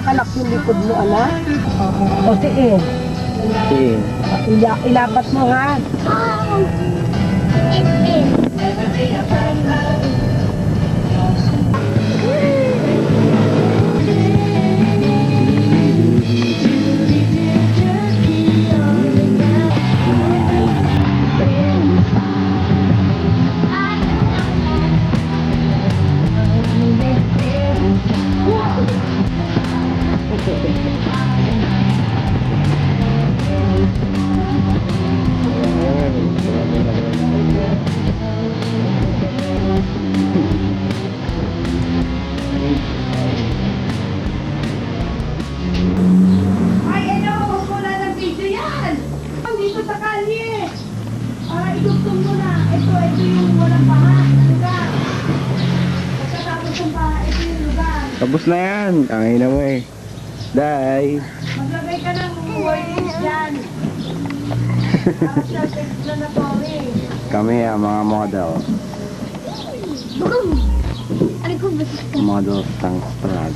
nakalak yung likod mo, anak. O, tiin. Tiin. Ilapat mo, ha? Tapos na yan. Angay na mo eh. Day. Maglagay ka ng warnings dyan. Para sa explanatory. Kami ang mga model. Ano ko ba? Model sang strad.